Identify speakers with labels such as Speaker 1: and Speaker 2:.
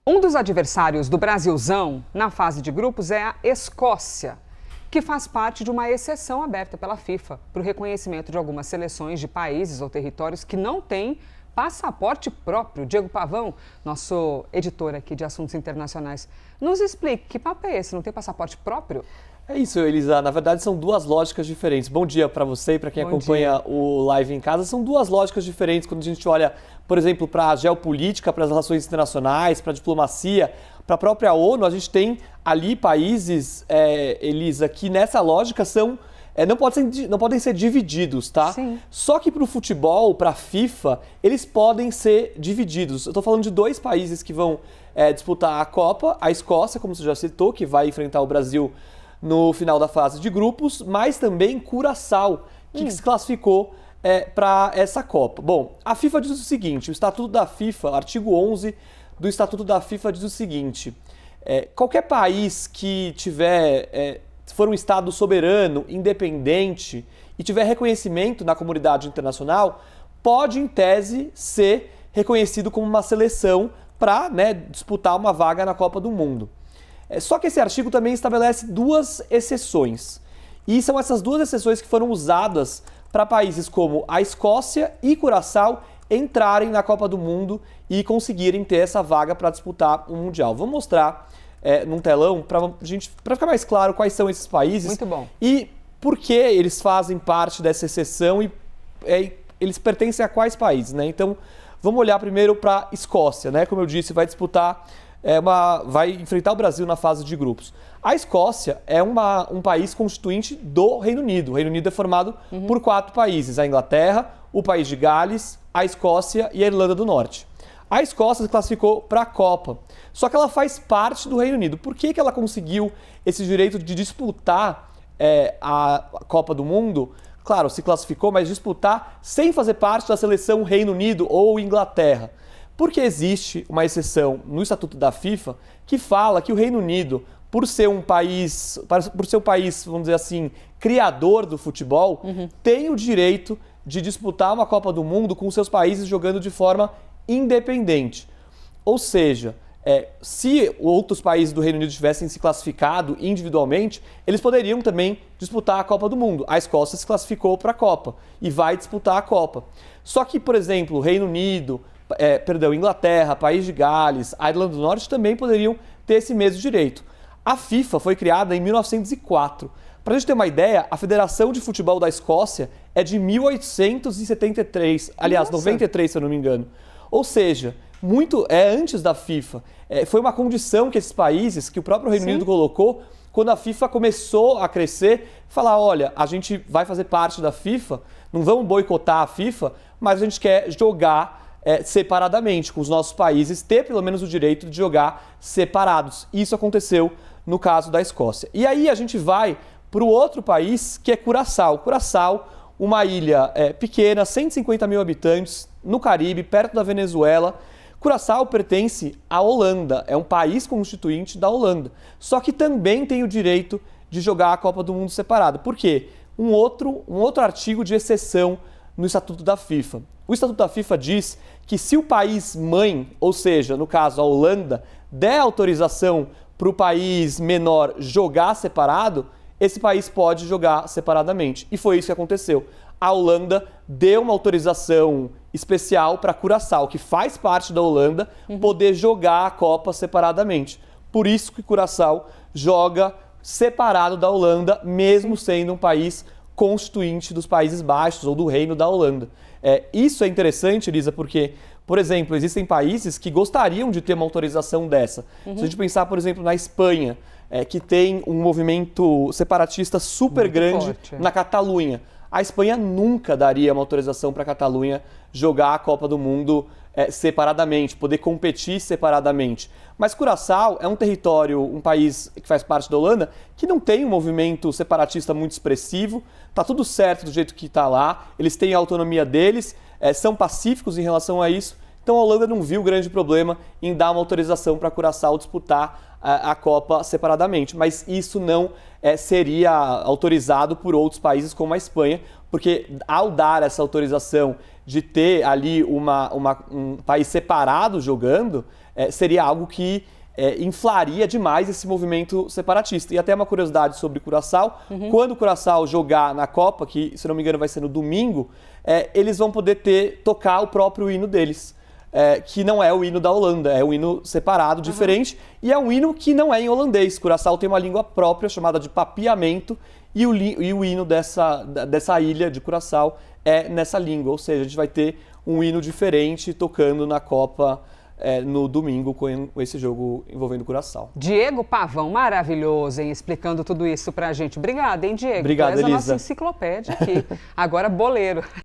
Speaker 1: Um dos adversários do Brasilzão na fase de grupos é a Escócia, que faz parte de uma exceção aberta pela FIFA para o reconhecimento de algumas seleções de países ou territórios que não têm passaporte próprio. Diego Pavão, nosso editor aqui de assuntos internacionais, nos explique que papo é esse, não tem passaporte próprio?
Speaker 2: É isso, Elisa. Na verdade, são duas lógicas diferentes. Bom dia para você e para quem acompanha o live em casa. São duas lógicas diferentes quando a gente olha, por exemplo, para a geopolítica, para as relações internacionais, para a diplomacia, para a própria ONU. A gente tem ali países, Elisa, que nessa lógica são... não podem ser divididos, tá?
Speaker 1: Sim.
Speaker 2: Só que para o futebol, para a FIFA, eles podem ser divididos. Eu estou falando de dois países que vão disputar a Copa. A Escócia, como você já citou, que vai enfrentar o Brasil no final da fase de grupos, mas também Curaçao, que se classificou para essa Copa. Bom, a FIFA diz o seguinte, o Estatuto da FIFA, artigo 11 do Estatuto da FIFA diz o seguinte, qualquer país que for um Estado soberano, independente e tiver reconhecimento na comunidade internacional, pode, em tese, ser reconhecido como uma seleção para disputar uma vaga na Copa do Mundo. Só que esse artigo também estabelece duas exceções. E são essas duas exceções que foram usadas para países como a Escócia e Curaçao entrarem na Copa do Mundo e conseguirem ter essa vaga para disputar o Mundial. Vou mostrar num telão para ficar mais claro quais são esses países.
Speaker 1: Muito bom.
Speaker 2: E por que eles fazem parte dessa exceção e eles pertencem a quais países, né? Então, vamos olhar primeiro para a Escócia, né? Como eu disse, vai disputar... vai enfrentar o Brasil na fase de grupos. A Escócia é um país constituinte do Reino Unido. O Reino Unido é formado por 4 países: a Inglaterra, o País de Gales, a Escócia e a Irlanda do Norte. A Escócia se classificou para a Copa, só que ela faz parte do Reino Unido. Por que ela conseguiu esse direito de disputar a Copa do Mundo? Claro, se classificou, mas disputar sem fazer parte da seleção Reino Unido ou Inglaterra. Porque existe uma exceção no Estatuto da FIFA que fala que o Reino Unido, por ser um país, vamos dizer assim, criador do futebol, tem o direito de disputar uma Copa do Mundo com seus países jogando de forma independente. Ou seja, se outros países do Reino Unido tivessem se classificado individualmente, eles poderiam também disputar a Copa do Mundo. A Escócia se classificou para a Copa e vai disputar a Copa. Só que, por exemplo, o Reino Unido... Inglaterra, País de Gales, a Irlanda do Norte também poderiam ter esse mesmo direito. A FIFA foi criada em 1904. Para a gente ter uma ideia, a Federação de Futebol da Escócia é de 1873, aliás, 93, se eu não me engano. Ou seja, muito antes da FIFA. Foi uma condição que esses países, que o próprio Reino Unido colocou, quando a FIFA começou a crescer, falar, olha, a gente vai fazer parte da FIFA, não vamos boicotar a FIFA, mas a gente quer jogar separadamente, com os nossos países, ter pelo menos o direito de jogar separados. Isso aconteceu no caso da Escócia. E aí a gente vai para o outro país, que é Curaçao. Curaçao, uma ilha pequena, 150 mil habitantes, no Caribe, perto da Venezuela. Curaçao pertence à Holanda, é um país constituinte da Holanda. Só que também tem o direito de jogar a Copa do Mundo separada. Por quê? Um outro artigo de exceção no Estatuto da FIFA. O Estatuto da FIFA diz que se o país mãe, ou seja, no caso a Holanda, der autorização para o país menor jogar separado, esse país pode jogar separadamente. E foi isso que aconteceu. A Holanda deu uma autorização especial para Curaçao, que faz parte da Holanda, poder jogar a Copa separadamente. Por isso que Curaçao joga separado da Holanda, mesmo sendo um país constituinte dos Países Baixos ou do Reino da Holanda. Isso é interessante, Elisa, porque, por exemplo, existem países que gostariam de ter uma autorização dessa. Se a gente pensar, por exemplo, na Espanha, que tem um movimento separatista super muito grande forte na Catalunha. A Espanha nunca daria uma autorização para a Catalunha jogar a Copa do Mundo separadamente, poder competir separadamente. Mas Curaçao é um território, um país que faz parte da Holanda, que não tem um movimento separatista muito expressivo, tá tudo certo do jeito que está lá, eles têm a autonomia deles, são pacíficos em relação a isso, então a Holanda não viu grande problema em dar uma autorização para Curaçao disputar a Copa separadamente, mas isso não seria autorizado por outros países como a Espanha, porque ao dar essa autorização de ter ali um país separado jogando, seria algo que inflaria demais esse movimento separatista. E até uma curiosidade sobre Curaçao, quando o Curaçao jogar na Copa, que se não me engano vai ser no domingo, eles vão poder tocar o próprio hino deles. Que não é o hino da Holanda, é um hino separado, diferente, e é um hino que não é em holandês. Curaçao tem uma língua própria chamada de papiamento, e o hino dessa ilha de Curaçao é nessa língua, ou seja, a gente vai ter um hino diferente tocando na Copa no domingo com esse jogo envolvendo Curaçao.
Speaker 1: Diego Pavão, maravilhoso, hein? Explicando tudo isso pra gente. Obrigada, hein, Diego?
Speaker 2: Obrigado,
Speaker 1: Tu és a
Speaker 2: Elisa.
Speaker 1: nossa enciclopédia aqui. Agora, boleiro.